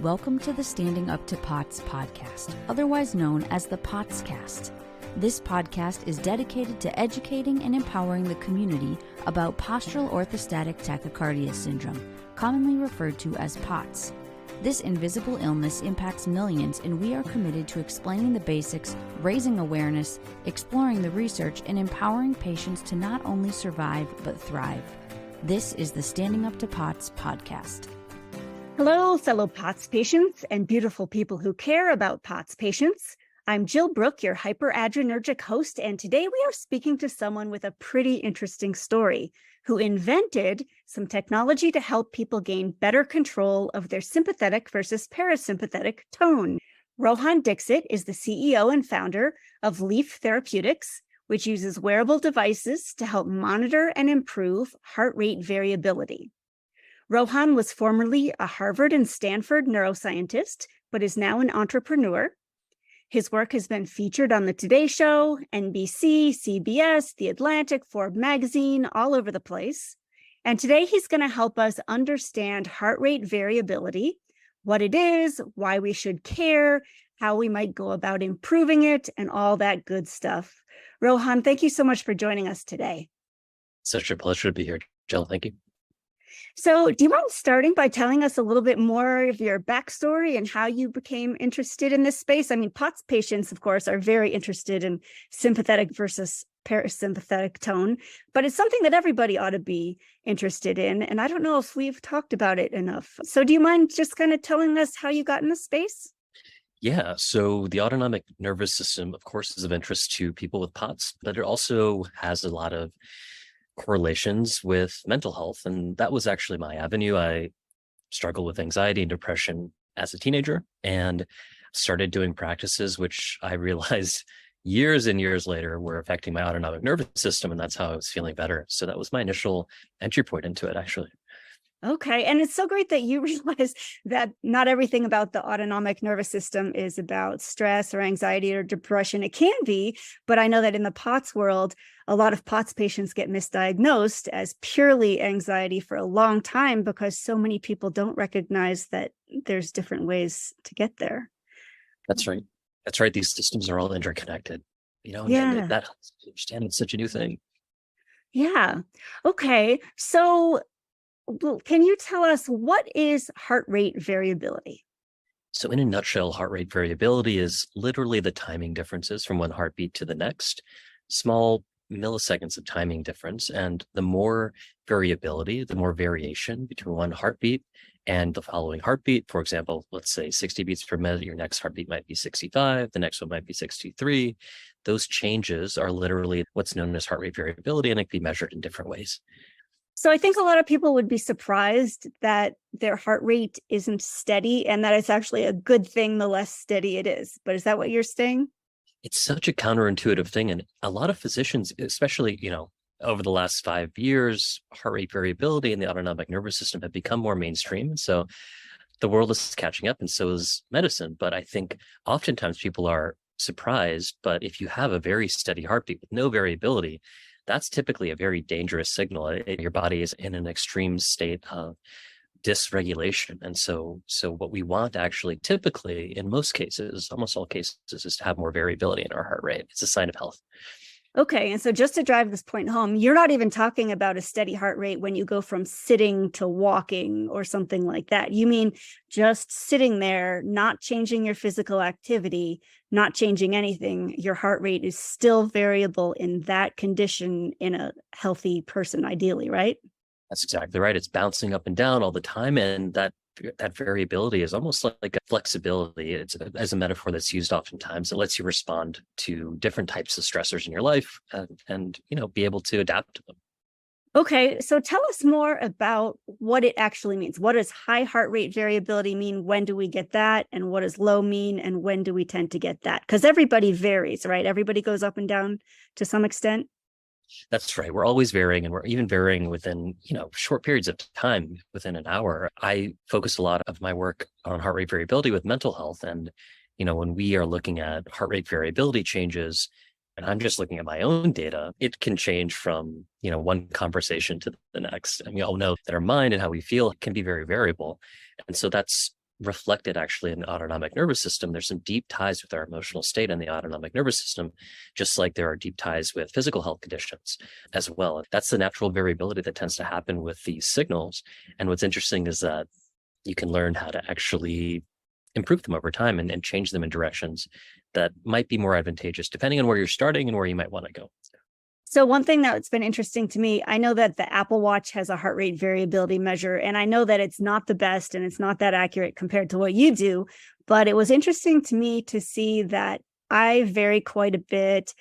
Welcome to the Standing Up to POTS podcast, otherwise known as the POTScast. This podcast is dedicated to educating and empowering the community about postural orthostatic tachycardia syndrome, commonly referred to as POTS. This invisible illness impacts millions, and we are committed to explaining the basics, raising awareness, exploring the research, and empowering patients to not only survive but thrive. This is the Standing Up to POTS podcast. Hello, fellow POTS patients and beautiful people who care about POTS patients. I'm Jill Brooke, your hyperadrenergic host, and today we are speaking to someone with a pretty interesting story who invented some technology to help people gain better control of their sympathetic versus parasympathetic tone. Rohan Dixit is the CEO and founder of Leaf Therapeutics, which uses wearable devices to help monitor and improve heart rate variability. Rohan was formerly a Harvard and Stanford neuroscientist, but is now an entrepreneur. His work has been featured on The Today Show, NBC, CBS, The Atlantic, Forbes magazine, all over the place. And today he's going to help us understand heart rate variability, what it is, why we should care, how we might go about improving it, and all that good stuff. Rohan, thank you so much for joining us today. Such a pleasure to be here, Jill. Thank you. So do you mind starting by telling us a little bit more of your backstory and how you became interested in this space? I mean, POTS patients, of course, are very interested in sympathetic versus parasympathetic tone, but it's something that everybody ought to be interested in. And I don't know if we've talked about it enough. So do you mind just kind of telling us how you got in this space? Yeah, so the autonomic nervous system, of course, is of interest to people with POTS, but it also has a lot of correlations with mental health. And that was actually my avenue. I struggled with anxiety and depression as a teenager and started doing practices, which I realized years and years later were affecting my autonomic nervous system. And that's how I was feeling better. So that was my initial entry point into it, actually. Okay. And it's so great that you realize that not everything about the autonomic nervous system is about stress or anxiety or depression. It can be, but I know that in the POTS world, a lot of POTS patients get misdiagnosed as purely anxiety for a long time because so many people don't recognize that there's different ways to get there. That's right. That's right. These systems are all interconnected, Yeah. and that helps to understand it's such a new thing. Yeah. Okay. So can you tell us what is heart rate variability? So in a nutshell, heart rate variability is literally the timing differences from one heartbeat to the next, small milliseconds of timing difference. And the more variability, the more variation between one heartbeat and the following heartbeat. For example, let's say 60 beats per minute, your next heartbeat might be 65, the next one might be 63. Those changes are literally what's known as heart rate variability, and it can be measured in different ways. So I think a lot of people would be surprised that their heart rate isn't steady and that it's actually a good thing the less steady it is. But is that what you're saying? It's such a counterintuitive thing. And a lot of physicians, especially, over the last 5 years, heart rate variability in the autonomic nervous system have become more mainstream. And so the world is catching up, and so is medicine. But I think oftentimes people are surprised. But if you have a very steady heartbeat with no variability, that's typically a very dangerous signal. Your body is in an extreme state of dysregulation. And so what we want actually typically, in most cases, almost all cases, is to have more variability in our heart rate. It's a sign of health. Okay. And so just to drive this point home, you're not even talking about a steady heart rate when you go from sitting to walking or something like that. You mean just sitting there, not changing your physical activity, not changing anything, your heart rate is still variable in that condition in a healthy person, ideally, right? That's exactly right. It's bouncing up and down all the time. And that variability is almost like a flexibility. It's as a metaphor that's used oftentimes. It lets you respond to different types of stressors in your life and be able to adapt to them. Okay, so tell us more about what it actually means. What does high heart rate variability mean? When do we get that? And what does low mean? And when do we tend to get that? Because everybody varies, right? Everybody goes up and down to some extent. That's right. We're always varying, and we're even varying within, short periods of time, within an hour. I focus a lot of my work on heart rate variability with mental health. And, when we are looking at heart rate variability changes, and I'm just looking at my own data, it can change from, one conversation to the next. And we all know that our mind and how we feel can be very variable. And so that's reflected actually in the autonomic nervous system. There's some deep ties with our emotional state and the autonomic nervous system, just like there are deep ties with physical health conditions as well. That's the natural variability that tends to happen with these signals. And what's interesting is that you can learn how to actually improve them over time and change them in directions that might be more advantageous, depending on where you're starting and where you might want to go. So one thing that's been interesting to me, I know that the Apple Watch has a heart rate variability measure, and I know that it's not the best and it's not that accurate compared to what you do, but it was interesting to me to see that I vary quite a bit,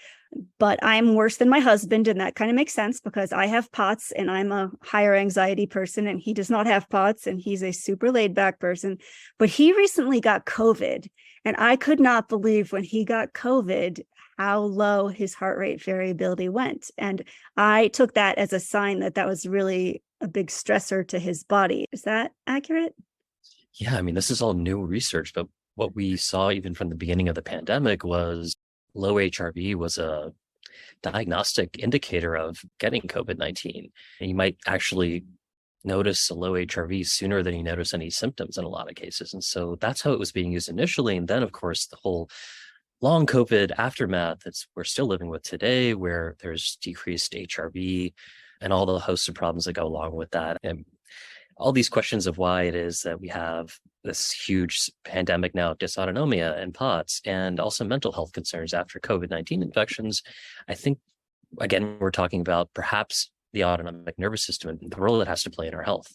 but I'm worse than my husband, and that kind of makes sense because I have POTS and I'm a higher anxiety person and he does not have POTS and he's a super laid back person, but he recently got COVID, and I could not believe when he got COVID how low his heart rate variability went. And I took that as a sign that that was really a big stressor to his body. Is that accurate? Yeah, I mean, this is all new research, but what we saw even from the beginning of the pandemic was low HRV was a diagnostic indicator of getting COVID-19. And you might actually notice a low HRV sooner than you notice any symptoms in a lot of cases. And so that's how it was being used initially. And then, of course, the whole long COVID aftermath that we're still living with today, where there's decreased HRV and all the hosts of problems that go along with that. And all these questions of why it is that we have this huge pandemic now of dysautonomia and POTS, and also mental health concerns after COVID-19 infections. I think, again, we're talking about perhaps the autonomic nervous system and the role it has to play in our health,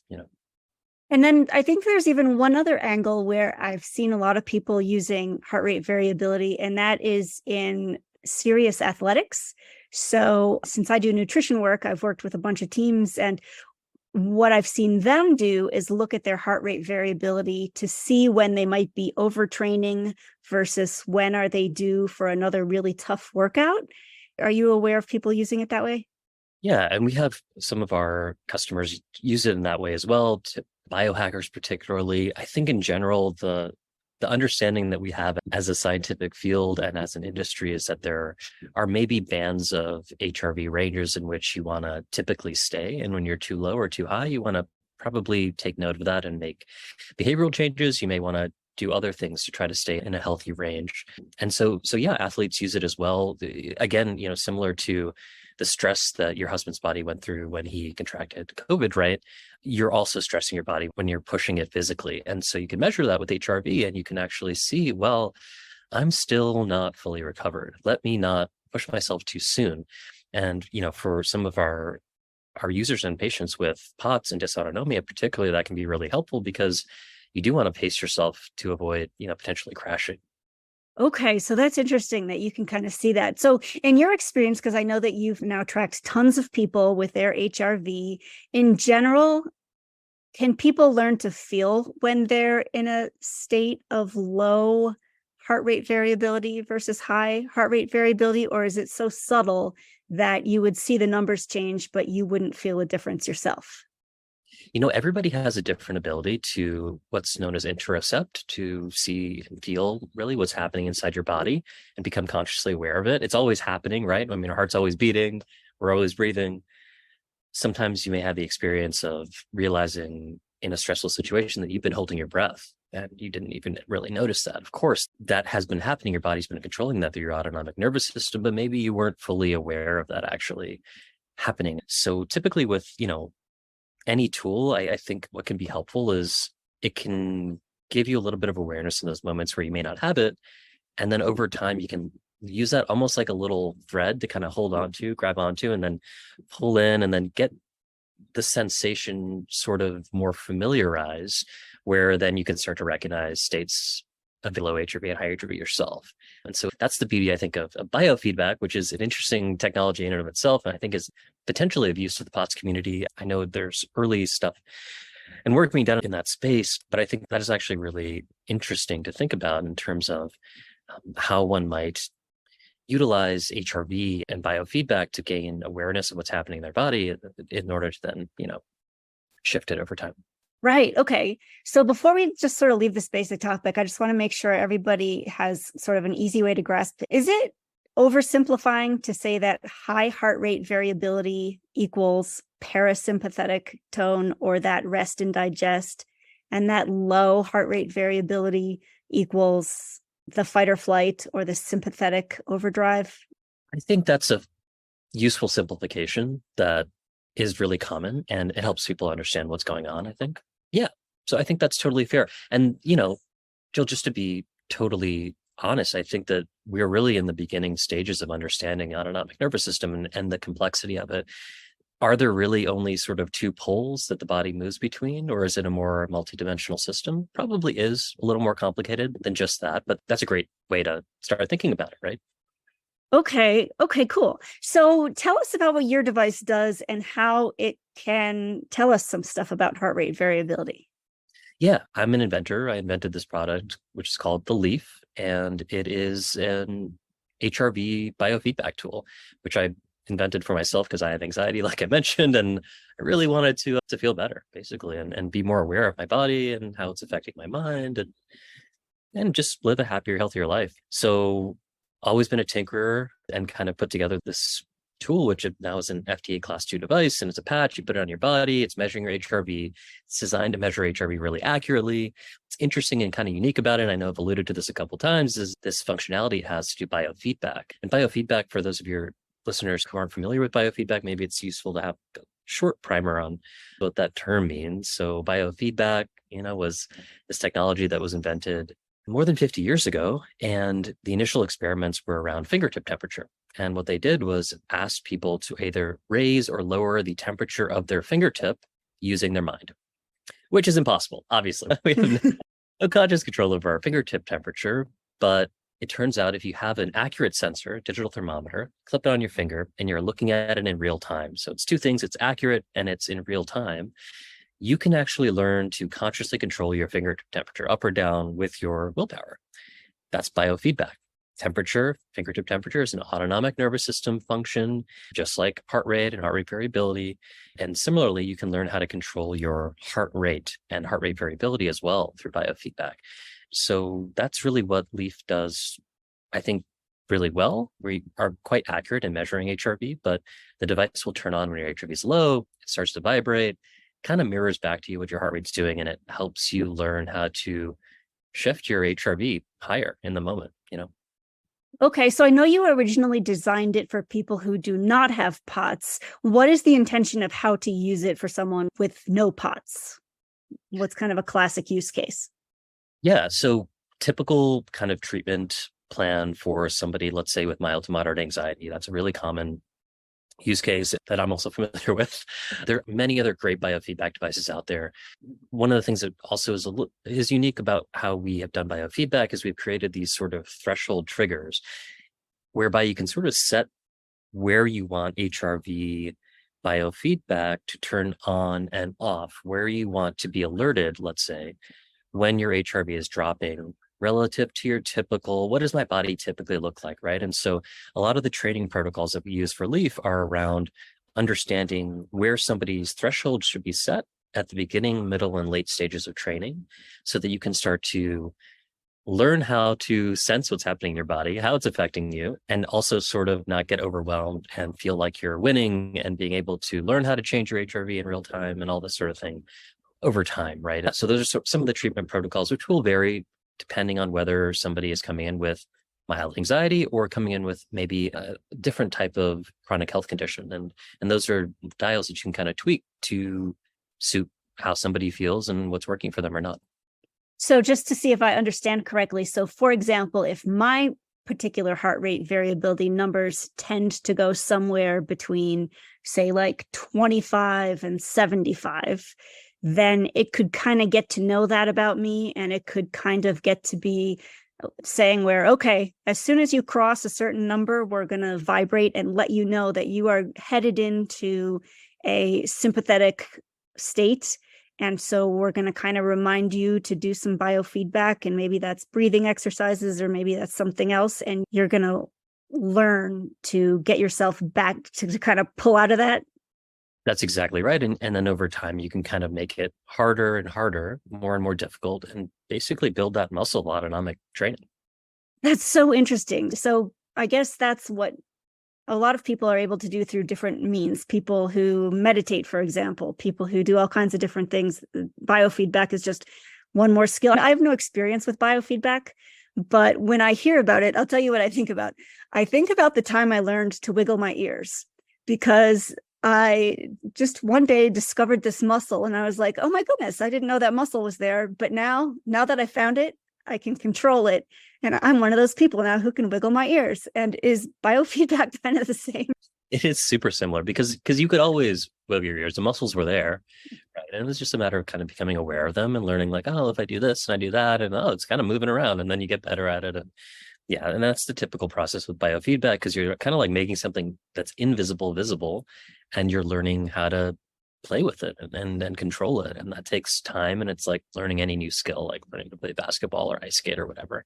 And then I think there's even one other angle where I've seen a lot of people using heart rate variability, and that is in serious athletics. So since I do nutrition work, I've worked with a bunch of teams, and what I've seen them do is look at their heart rate variability to see when they might be overtraining versus when are they due for another really tough workout. Are you aware of people using it that way? Yeah, and we have some of our customers use it in that way as well, to biohackers particularly. I think in general, the understanding that we have as a scientific field and as an industry is that there are maybe bands of HRV ranges in which you want to typically stay. And when you're too low or too high, you want to probably take note of that and make behavioral changes. You may want to do other things to try to stay in a healthy range. And so yeah, athletes use it as well. Again, similar to the stress that your husband's body went through when he contracted COVID, right? You're also stressing your body when you're pushing it physically. And so you can measure that with HRV and you can actually see, well, I'm still not fully recovered. Let me not push myself too soon. And, for some of our users and patients with POTS and dysautonomia, particularly, that can be really helpful because you do want to pace yourself to avoid, potentially crashing. Okay, so that's interesting that you can kind of see that. So in your experience, because I know that you've now tracked tons of people with their HRV, in general, can people learn to feel when they're in a state of low heart rate variability versus high heart rate variability? Or is it so subtle that you would see the numbers change, but you wouldn't feel a difference yourself? Everybody has a different ability to what's known as interocept, to see and feel really what's happening inside your body and become consciously aware of it. It's always happening, right? I mean, our heart's always beating, we're always breathing. Sometimes you may have the experience of realizing in a stressful situation that you've been holding your breath and you didn't even really notice that. Of course, that has been happening. Your body's been controlling that through your autonomic nervous system, but maybe you weren't fully aware of that actually happening. So typically with, any tool, I think what can be helpful is it can give you a little bit of awareness in those moments where you may not have it. And then over time, you can use that almost like a little thread to kind of hold on to, grab onto, and then pull in and then get the sensation sort of more familiarized, where then you can start to recognize states of the low HRV and high HRV yourself. And so that's the beauty, I think, of biofeedback, which is an interesting technology in and of itself, and I think is potentially of use to the POTS community. I know there's early stuff and work being done in that space, but I think that is actually really interesting to think about in terms of how one might utilize HRV and biofeedback to gain awareness of what's happening in their body in order to then, shift it over time. Right. Okay. So before we just sort of leave this basic topic, I just want to make sure everybody has sort of an easy way to grasp it. Is it oversimplifying to say that high heart rate variability equals parasympathetic tone, or that rest and digest and that low heart rate variability equals the fight or flight or the sympathetic overdrive? I think that's a useful simplification that is really common, and it helps people understand what's going on, I think. Yeah. So I think that's totally fair. And, Jill, just to be totally honest, I think that we're really in the beginning stages of understanding the autonomic nervous system and the complexity of it. Are there really only sort of two poles that the body moves between, or is it a more multidimensional system? Probably is a little more complicated than just that, but that's a great way to start thinking about it, right? Okay, cool. So tell us about what your device does and how it can tell us some stuff about heart rate variability. Yeah, I'm an inventor. I invented this product, which is called the Leaf, and it is an HRV biofeedback tool, which I invented for myself because I have anxiety, like I mentioned, and I really wanted to feel better, basically, and be more aware of my body and how it's affecting my mind, and just live a happier, healthier life. So always been a tinkerer and kind of put together this tool, which now is an FDA class 2 device, and it's a patch. You put it on your body. It's measuring your HRV. It's designed to measure HRV really accurately. What's interesting and kind of unique about it, I know I've alluded to this a couple of times, is this functionality it has to do biofeedback. And biofeedback, for those of your listeners who aren't familiar with biofeedback, maybe it's useful to have a short primer on what that term means. So biofeedback, was this technology that was invented more than 50 years ago. And the initial experiments were around fingertip temperature. And what they did was ask people to either raise or lower the temperature of their fingertip using their mind, which is impossible, obviously. We have no conscious control over our fingertip temperature, but it turns out if you have an accurate sensor, a digital thermometer, clipped on your finger, and you're looking at it in real time. So it's two things, it's accurate and it's in real time. You can actually learn to consciously control your fingertip temperature up or down with your willpower. That's biofeedback. Fingertip temperature is an autonomic nervous system function, just like heart rate and heart rate variability. And similarly, you can learn how to control your heart rate and heart rate variability as well through biofeedback. So that's really what Leaf does, I think, really well. We are quite accurate in measuring HRV, but the device will turn on when your HRV is low, it starts to vibrate, kind of mirrors back to you what your heart rate's doing, and it helps you learn how to shift your HRV higher in the moment, Okay, so I know you originally designed it for people who do not have POTS. What is the intention of how to use it for someone with no POTS? What's kind of a classic use case? Yeah, so typical kind of treatment plan for somebody, let's say, with mild to moderate anxiety. That's a really common use case that I'm also familiar with. There are many other great biofeedback devices out there. One of the things that also is unique about how we have done biofeedback is we've created these sort of threshold triggers whereby you can sort of set where you want HRV biofeedback to turn on and off, where you want to be alerted, let's say, when your HRV is dropping relative to your typical, what does my body typically look like, right? And so a lot of the training protocols that we use for Leaf are around understanding where somebody's threshold should be set at the beginning, middle, and late stages of training so that you can start to learn how to sense what's happening in your body, how it's affecting you, and also sort of not get overwhelmed and feel like you're winning and being able to learn how to change your HRV in real time and all this sort of thing over time, right? So those are some of the treatment protocols, which will vary depending on whether somebody is coming in with mild anxiety or coming in with maybe a different type of chronic health condition. And those are dials that you can kind of tweak to suit how somebody feels and what's working for them or not. So just to see if I understand correctly. So for example, if my particular heart rate variability numbers tend to go somewhere between, say, like 25 and 75, then it could kind of get to know that about me, and it could kind of get to be saying where, okay, as soon as you cross a certain number, we're going to vibrate and let you know that you are headed into a sympathetic state. And so we're going to kind of remind you to do some biofeedback, and maybe that's breathing exercises, or maybe that's something else. And you're going to learn to get yourself back to kind of pull out of that. That's exactly right. And then over time, you can kind of make it harder and harder, more and more difficult, and basically build that muscle of autonomic training. That's so interesting. So I guess that's what a lot of people are able to do through different means. People who meditate, for example, people who do all kinds of different things. Biofeedback is just one more skill. I have no experience with biofeedback, but when I hear about it, I'll tell you what I think about. I think about the time I learned to wiggle my ears, because I just one day discovered this muscle and I was like, oh my goodness, I didn't know that muscle was there. But now that I found it, I can control it. And I'm one of those people now who can wiggle my ears. And is biofeedback kind of the same? It is super similar because you could always wiggle your ears. The muscles were there, right? And it was just a matter of kind of becoming aware of them and learning like, oh, if I do this and I do that, and oh, it's kind of moving around, and then you get better at it. And yeah, and that's the typical process with biofeedback, because you're kind of like making something that's invisible visible, and you're learning how to play with it and control it. And that takes time. And it's like learning any new skill, like learning to play basketball or ice skate or whatever.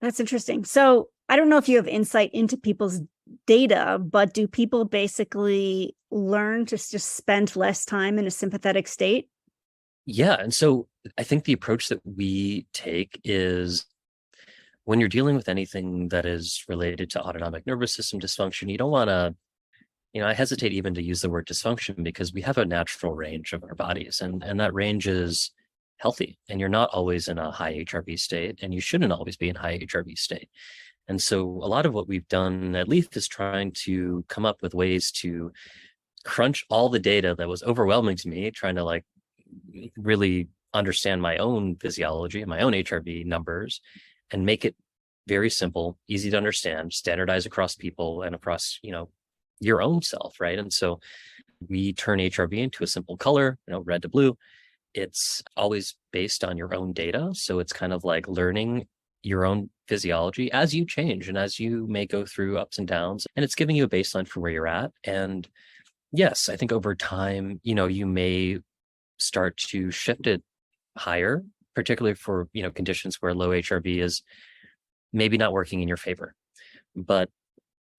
That's interesting. So I don't know if you have insight into people's data, but do people basically learn to just spend less time in a sympathetic state? Yeah. And so I think the approach that we take is, when you're dealing with anything that is related to autonomic nervous system dysfunction, you don't want to, I hesitate even to use the word dysfunction, because we have a natural range of our bodies, and that range is healthy, and you're not always in a high HRV state, and you shouldn't always be in high HRV state. And so a lot of what we've done at Leaf is trying to come up with ways to crunch all the data that was overwhelming to me, trying to like really understand my own physiology and my own HRV numbers, and make it very simple, easy to understand, standardized across people and across, your own self, right? And so we turn HRV into a simple color, red to blue. It's always based on your own data. So it's kind of like learning your own physiology as you change and as you may go through ups and downs. And it's giving you a baseline for where you're at. And yes, I think over time, you may start to shift it higher, particularly for, conditions where low HRV is maybe not working in your favor. But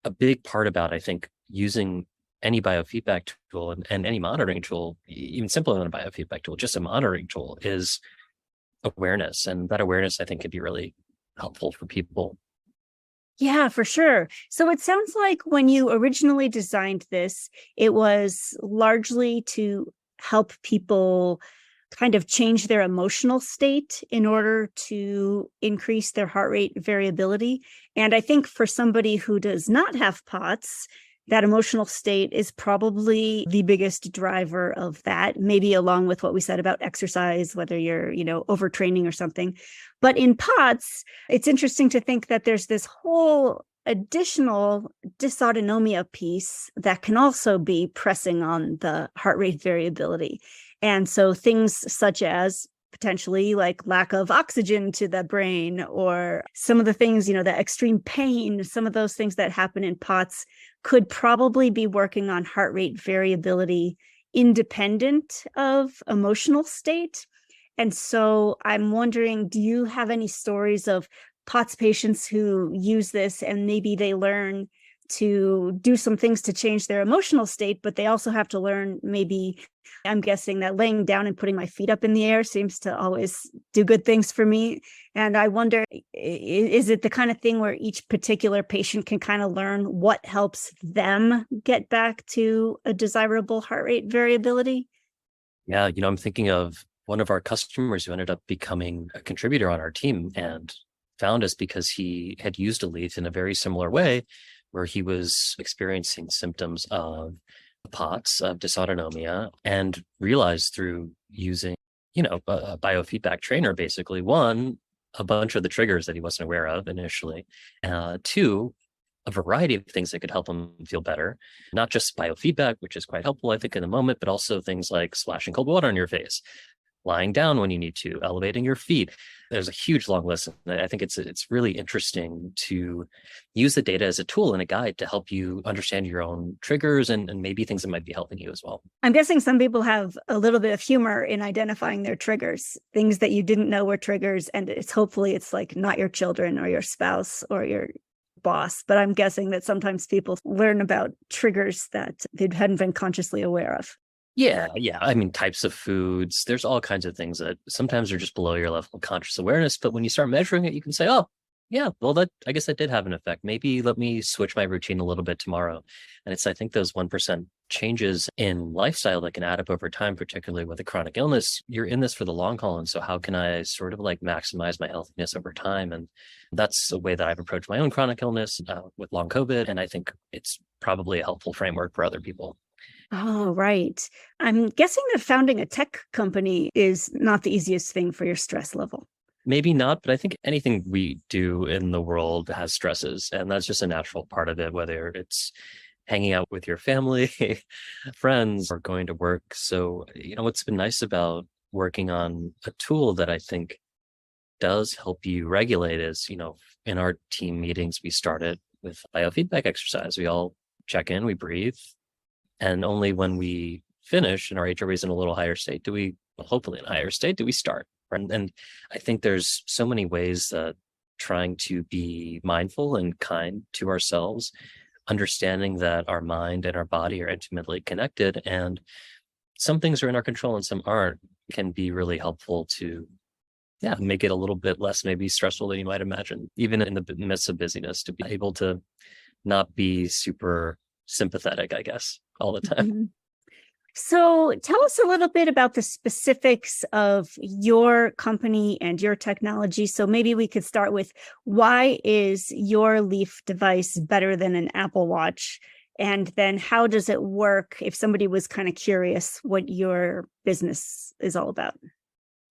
a big part about, I think, using any biofeedback tool and any monitoring tool, even simpler than a biofeedback tool, just a monitoring tool, is awareness. And that awareness, I think, could be really helpful for people. Yeah, for sure. So it sounds like when you originally designed this, it was largely to help people kind of change their emotional state in order to increase their heart rate variability. And I think for somebody who does not have POTS, that emotional state is probably the biggest driver of that, maybe along with what we said about exercise, whether you're, overtraining or something. But in POTS, it's interesting to think that there's this whole additional dysautonomia piece that can also be pressing on the heart rate variability. And so things such as potentially like lack of oxygen to the brain, or some of the things, the extreme pain, some of those things that happen in POTS could probably be working on heart rate variability independent of emotional state. And so I'm wondering, do you have any stories of POTS patients who use this and maybe they learn to do some things to change their emotional state, but they also have to learn, maybe, I'm guessing that laying down and putting my feet up in the air seems to always do good things for me. And I wonder, is it the kind of thing where each particular patient can kind of learn what helps them get back to a desirable heart rate variability? Yeah, I'm thinking of one of our customers who ended up becoming a contributor on our team and found us because he had used a leaf in a very similar way, where he was experiencing symptoms of POTS, of dysautonomia, and realized through using, a biofeedback trainer, basically, one, a bunch of the triggers that he wasn't aware of initially, two, a variety of things that could help him feel better, not just biofeedback, which is quite helpful, I think, in the moment, but also things like splashing cold water on your face, lying down when you need to, elevating your feet. There's a huge long list. I think it's really interesting to use the data as a tool and a guide to help you understand your own triggers and maybe things that might be helping you as well. I'm guessing some people have a little bit of humor in identifying their triggers, things that you didn't know were triggers. And hopefully it's like not your children or your spouse or your boss. But I'm guessing that sometimes people learn about triggers that they hadn't been consciously aware of. Yeah. I mean, types of foods, there's all kinds of things that sometimes are just below your level of conscious awareness. But when you start measuring it, you can say, oh, Yeah, well, I guess that did have an effect. Maybe let me switch my routine a little bit tomorrow. And I think those 1% changes in lifestyle that can add up over time, particularly with a chronic illness, you're in this for the long haul. And so how can I sort of like maximize my healthiness over time? And that's a way that I've approached my own chronic illness with long COVID. And I think it's probably a helpful framework for other people. Oh, right. I'm guessing that founding a tech company is not the easiest thing for your stress level. Maybe not, but I think anything we do in the world has stresses, and that's just a natural part of it, whether it's hanging out with your family, friends, or going to work. So, what's been nice about working on a tool that I think does help you regulate is, in our team meetings, we started with biofeedback exercise. We all check in, we breathe, and only when we finish and our HRV is in a little higher state hopefully in a higher state, do we start. And I think there's so many ways that trying to be mindful and kind to ourselves, understanding that our mind and our body are intimately connected, and some things are in our control and some aren't, can be really helpful to, make it a little bit less maybe stressful than you might imagine, even in the midst of busyness, to be able to not be super sympathetic, I guess, all the time. Mm-hmm. So tell us a little bit about the specifics of your company and your technology. So maybe we could start with, why is your Leaf device better than an Apple Watch? And then how does it work if somebody was kind of curious what your business is all about?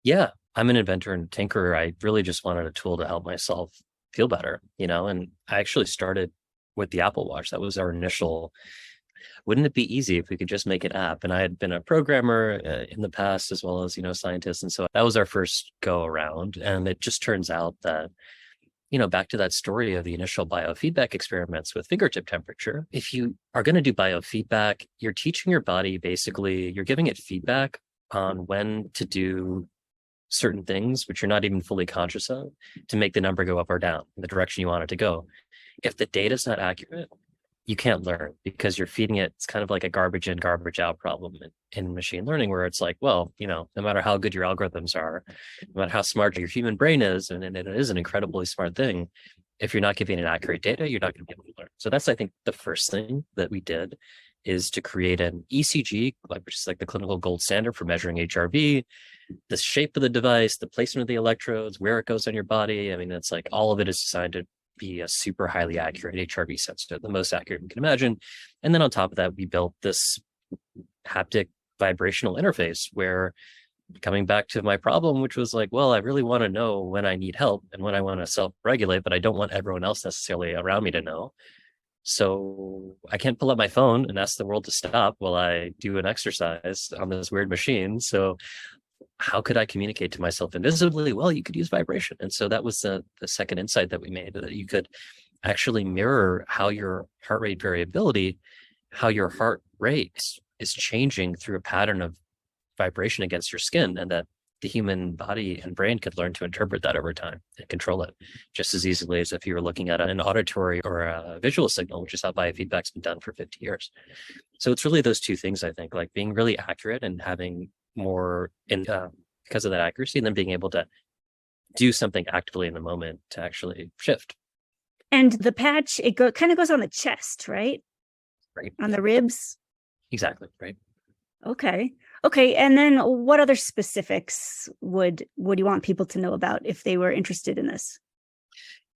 Yeah, I'm an inventor and tinkerer. I really just wanted a tool to help myself feel better, and I actually started with the Apple Watch. That was our initial, wouldn't it be easy if we could just make an app? And I had been a programmer in the past, as well as, scientist. And so that was our first go around. And it just turns out that, back to that story of the initial biofeedback experiments with fingertip temperature, if you are going to do biofeedback, you're teaching your body, basically, you're giving it feedback on when to do certain things, which you're not even fully conscious of, to make the number go up or down in the direction you want it to go. If the data is not accurate, you can't learn, because you're feeding it. It's kind of like a garbage in, garbage out problem in machine learning, where it's like, well, no matter how good your algorithms are, no matter how smart your human brain is, and it is an incredibly smart thing, if you're not giving it accurate data, you're not going to be able to learn. So that's, I think, the first thing that we did, is to create an ECG, which is like the clinical gold standard for measuring HRV, the shape of the device, the placement of the electrodes, where it goes on your body. I mean, it's like all of it is designed to be a super highly accurate HRV sensor, the most accurate we can imagine. And then on top of that, we built this haptic vibrational interface where, coming back to my problem, which was like, well, I really want to know when I need help and when I want to self-regulate, but I don't want everyone else necessarily around me to know. So I can't pull up my phone and ask the world to stop while I do an exercise on this weird machine. So how could I communicate to myself invisibly? Well, you could use vibration. And so that was the second insight that we made, that you could actually mirror how your heart rate variability, how your heart rate is changing through a pattern of vibration against your skin, and that the human body and brain could learn to interpret that over time and control it just as easily as if you were looking at an auditory or a visual signal, which is how biofeedback's been done for 50 years. So it's really those two things, I think, like being really accurate and having more in because of that accuracy, and then being able to do something actively in the moment to actually shift. And the patch, it kind of goes on the chest, right? Right. On the ribs? Exactly. Right. Okay. And then what other specifics would you want people to know about if they were interested in this?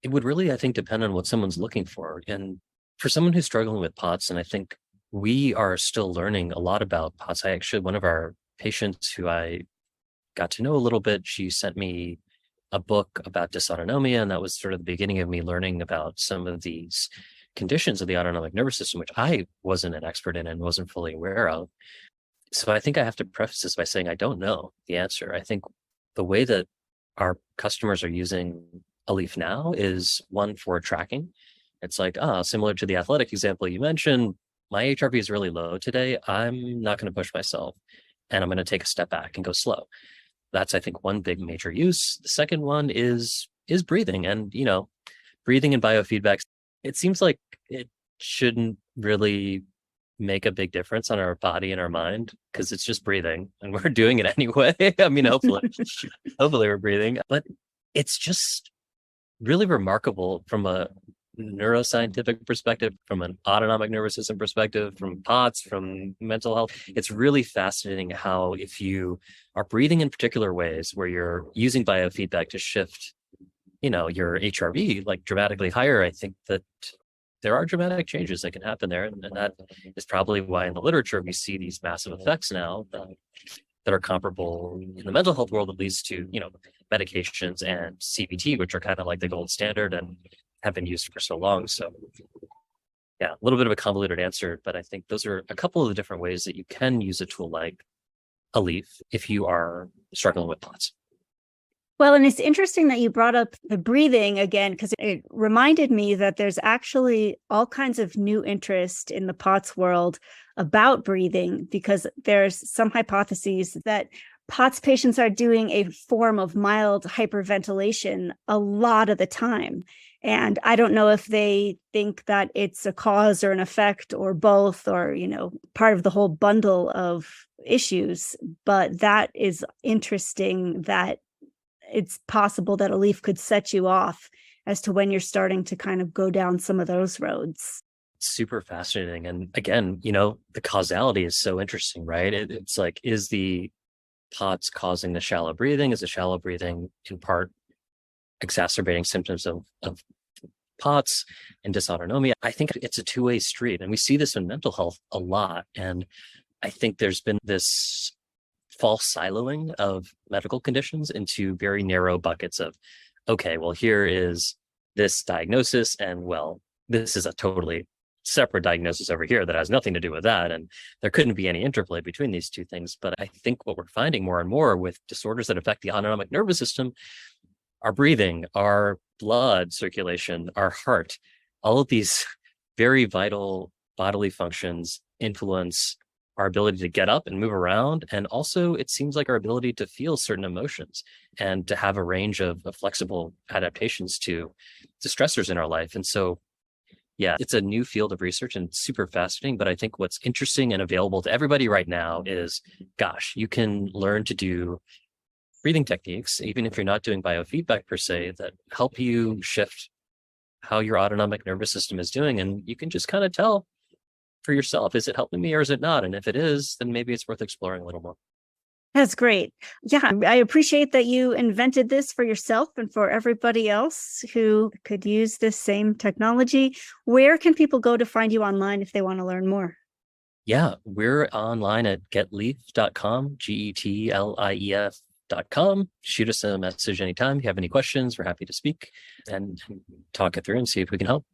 It would really, I think, depend on what someone's looking for. And for someone who's struggling with POTS, and I think we are still learning a lot about POTS. One of our patients who I got to know a little bit, she sent me a book about dysautonomia, and that was sort of the beginning of me learning about some of these conditions of the autonomic nervous system, which I wasn't an expert in and wasn't fully aware of. So I think I have to preface this by saying I don't know the answer. I think the way that our customers are using a Leaf now is one for tracking. It's like, similar to the athletic example you mentioned, my HRV is really low today. I'm not going to push myself, and I'm going to take a step back and go slow. That's, I think, one big major use. The second one is breathing, and breathing and biofeedback. It seems like it shouldn't really make a big difference on our body and our mind, because it's just breathing and we're doing it anyway. I mean, hopefully we're breathing, but it's just really remarkable from a neuroscientific perspective, from an autonomic nervous system perspective, from POTS, from mental health. It's really fascinating how if you are breathing in particular ways where you're using biofeedback to shift, your HRV like dramatically higher, I think that there are dramatic changes that can happen there. And that is probably why in the literature we see these massive effects now that are comparable in the mental health world, at least to, medications and CBT, which are kind of like the gold standard and have been used for so long. So yeah, a little bit of a convoluted answer, but I think those are a couple of the different ways that you can use a tool like a Leaf if you are struggling with POTS. Well, and it's interesting that you brought up the breathing again, because it reminded me that there's actually all kinds of new interest in the POTS world about breathing, because there's some hypotheses that POTS patients are doing a form of mild hyperventilation a lot of the time. And I don't know if they think that it's a cause or an effect or both, or, part of the whole bundle of issues. But that is interesting that it's possible that a Leaf could set you off as to when you're starting to kind of go down some of those roads. Super fascinating. And again, the causality is so interesting, right? It's like, is the POTS causing the shallow breathing? Is the shallow breathing in part exacerbating symptoms of POTS and dysautonomia? I think it's a two-way street. And we see this in mental health a lot. And I think there's been this false siloing of medical conditions into very narrow buckets of, okay, well, here is this diagnosis, and well, this is a totally separate diagnosis over here that has nothing to do with that. And there couldn't be any interplay between these two things. But I think what we're finding more and more with disorders that affect the autonomic nervous system, our breathing, our blood circulation, our heart, all of these very vital bodily functions influence our ability to get up and move around. And also, it seems like our ability to feel certain emotions and to have a range of flexible adaptations to stressors in our life. And so, yeah, it's a new field of research and super fascinating. But I think what's interesting and available to everybody right now is, gosh, you can learn to do breathing techniques, even if you're not doing biofeedback per se, that help you shift how your autonomic nervous system is doing. And you can just kind of tell for yourself, is it helping me or is it not? And if it is, then maybe it's worth exploring a little more. That's great. Yeah, I appreciate that you invented this for yourself and for everybody else who could use this same technology. Where can people go to find you online if they want to learn more? Yeah, we're online at getlief.com, GETLIEF.com. Shoot us a message anytime. If you have any questions, we're happy to speak and talk it through and see if we can help.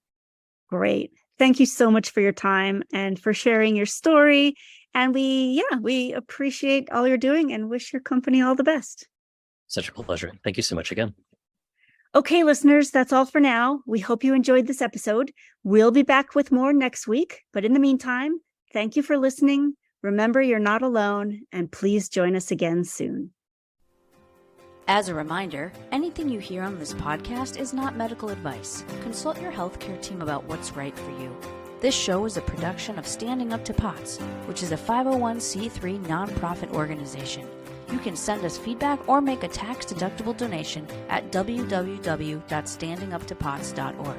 Great. Thank you so much for your time and for sharing your story. And we appreciate all you're doing and wish your company all the best. Such a pleasure. Thank you so much again. Okay, listeners, that's all for now. We hope you enjoyed this episode. We'll be back with more next week. But in the meantime, thank you for listening. Remember, you're not alone, and please join us again soon. As a reminder, anything you hear on this podcast is not medical advice. Consult your healthcare team about what's right for you. This show is a production of Standing Up to POTS, which is a 501c3 nonprofit organization. You can send us feedback or make a tax-deductible donation at www.standinguptopots.org.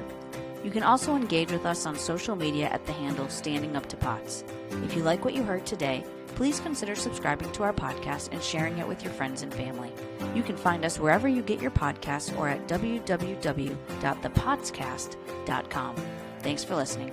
You can also engage with us on social media at the handle Standing Up to POTS. If you like what you heard today, please consider subscribing to our podcast and sharing it with your friends and family. You can find us wherever you get your podcasts or at www.thepotscast.com. Thanks for listening.